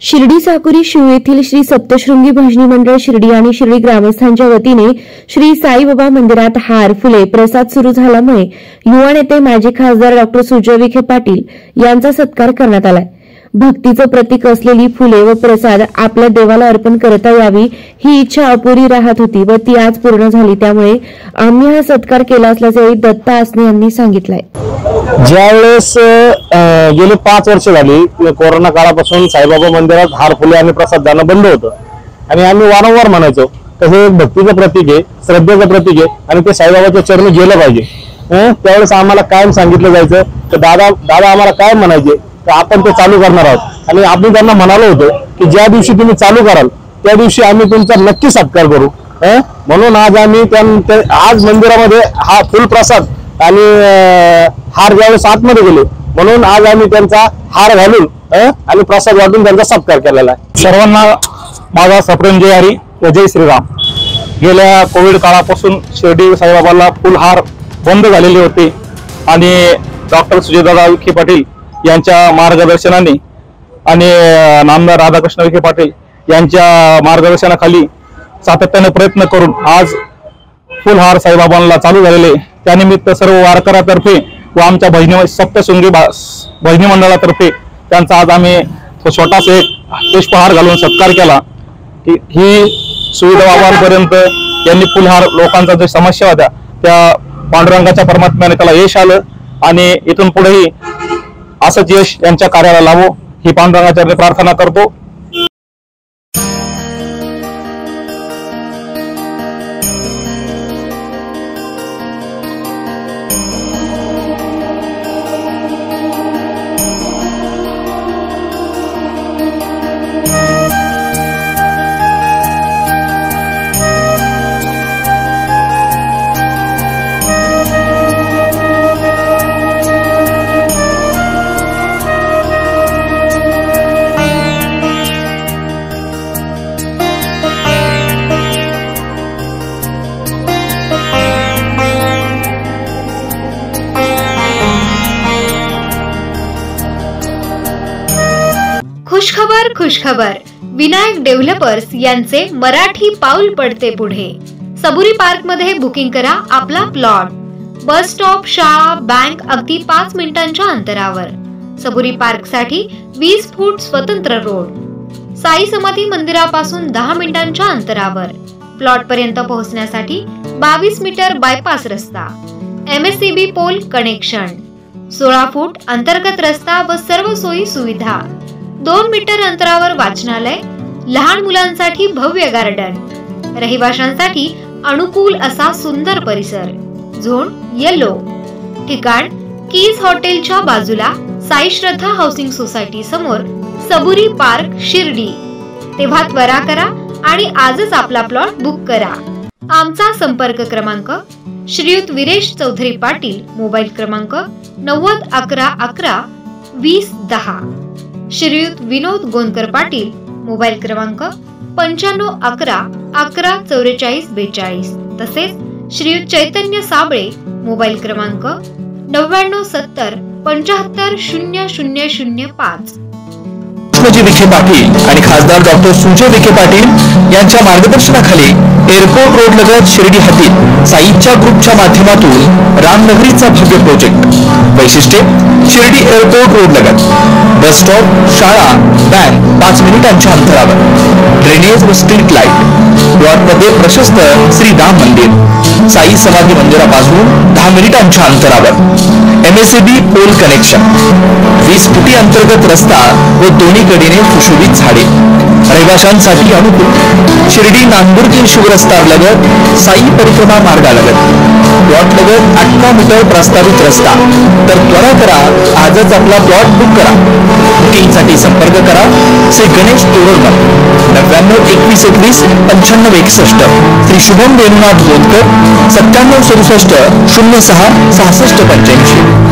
शिर्डी साकुरी शिव येथील श्री सप्तशृंगी भजनी मंडळ शिर्डी आणि शिर्डी ग्रामस्थांच्या वतीने श्री साईबाबा मंदिरात हार फुले प्रसाद सुरू झाल्यामुळे युवा नेते माजी खासदार डॉ सुजय विखे पाटील यांचा सत्कार करण्यात आलाय। भक्तीचं प्रतीक असलेली फुले व प्रसाद आपल्या देवाला अर्पण करता यावी ही इच्छा अपुरी राहत होती व ती आज पूर्ण झाली, त्यामुळे आम्ही हा सत्कार केला असल्याचे दत्ता आसने यांनी सांगितलंय। ज्यावेळेस गेले 5 वर्ष झाली कोरोना काळापासून साईबाबा मंदिरात हार फुले आणि प्रसाद जाणं बंद होतं आणि आम्ही वारंवार म्हणायचो हे एक भक्तीचं प्रतीक आहे, श्रद्धेचं प्रतीक आहे आणि ते साईबाबाच्या चरणी गेलं पाहिजे। त्यावेळेस आम्हाला कायम सांगितलं जायचं की दादा आम्हाला काय म्हणायचे तर आपण ते चालू करणार आहोत आणि आपण त्यांना म्हणालो होतो की ज्या दिवशी तुम्ही चालू कराल त्या दिवशी आम्ही तुमचा नक्की सत्कार करू। म्हणून आज आम्ही आज मंदिरामध्ये हा फुल प्रसाद आणि हार ज्यावेळेस आतमध्ये गेले म्हणून आज आम्ही त्यांचा हार घालून आणि प्रसाद वाटून त्यांचा सत्कार केलेला आहे। सर्वांना माझा सप्रेम जय हरी व जय श्रीराम। गेल्या कोविड काळापासून शिर्डी साईबाबाला फुल हार बंद झालेले होते आणि डॉक्टर सुजयदादा विखे पाटील यांच्या मार्गदर्शनाने आणि नामदार राधाकृष्ण विखे पाटील यांच्या मार्गदर्शनाखाली सातत्याने प्रयत्न करून आज फुल हार साईबाबांना चालू झालेले। त्यानिमित्त सर्व वारकऱ्यातर्फे व आमच्या सप्तशृंगी भजनी मंडळातर्फे त्यांचा आज आम्ही छोटासा एक पुष्पहार घालून सत्कार केला। ही सुविधा बाबांपर्यंत यांनी फुलहार लोकांचा जो समस्या होत्या त्या पांडुरंगाच्या परमात्म्याने त्याला यश आलं आणि इथून पुढेही असंच यश यांच्या कार्याला लावो ही पांडुरंगाच्या प्रार्थना करतो। खुशखबर विनायक डेव्हलपर्स यांचे मराठी पाऊल पडते पुढे। सबुरी पार्क मध्ये बुकिंग करा आपला प्लॉट। बस स्टॉप, शाळा, बँक अगदी 5 मिनिटांच्या अंतरावर। सबुरी पार्क साठी 20 फूट स्वतंत्र रोड। साई समाधी मंदिरापासून 10 मिनिटांच्या अंतरावर। प्लॉट पर्यंत पोहोचण्यासाठी 22 मीटर बायपास रस्ता। MSCB pole connection. 16 फूट अंतर्गत रस्ता व सर्व सोयी सुविधा। 2 मीटर अंतरावर वाचनालय, लहान मुलांसाठी भव्य गार्डन, रहिवाशांसाठी अनुकूल असा सुंदर परिसर। Zone yellow. ठिकाण कीज हॉटेलच्या बाजूला साई श्रद्धा हाऊसिंग सोसायटी समोर सबुरी पार्क शिर्डी। तेव्हा त्वरा करा आणि आजच आपला प्लॉट बुक करा। आमचा संपर्क क्रमांक श्रीयुत विरेश चौधरी पाटील, मोबाईल क्रमांक 90 11 11 20 10। श्रीयुत विनोद गोंदकर पाटील, मोबाईल क्रमांक 95 11 11 44 42। तसेच श्रीयुत चैतन्य साबळे, मोबाईल क्रमांक 99 70 75 0005। विखे पाटील आणि खासदार डॉ सुजय विखे पाटील यांच्या मार्गदर्शनाखाली एअरपोर्ट रोड लगत शिर्डी हद्दीत साईच्या ग्रुपच्या माध्यमातून रामनगरीचा भव्य प्रोजेक्ट। वैशिष्ट्ये शिर्डी एअरपोर्ट रोड लगत बस स्टॉप, शाळा, बँक 5 मिनिटांच्या अंतरावर। ड्रेनेज व स्ट्रीट लाईट। प्लॉटमध्ये प्रशस्त श्री राम मंदिर। साई समाधी मंदिरापासून 10 मिनिटांच्या अंतरावर। MSCB pole connection. 20 फुटी अंतर्गत रस्ता व दोन्ही कडेने सुशोभित झाडे। रहिवाशांसाठी अनुकूल। शिर्डी नांदुर्गी शिवरस्ता लगत साई परिक्रमा मार्गालगत। प्लॉट लगत 18 मीटर प्रस्तावित रस्ता। तर त्वरा करा, आजच आपला प्लॉट बुक करा। बुकिंगसाठी संपर्क करा श्री गणेश तोरडमल 99 21 21 95 61। श्री शुभम वेणुनाथ गोंदकर 97 67 06 65 85।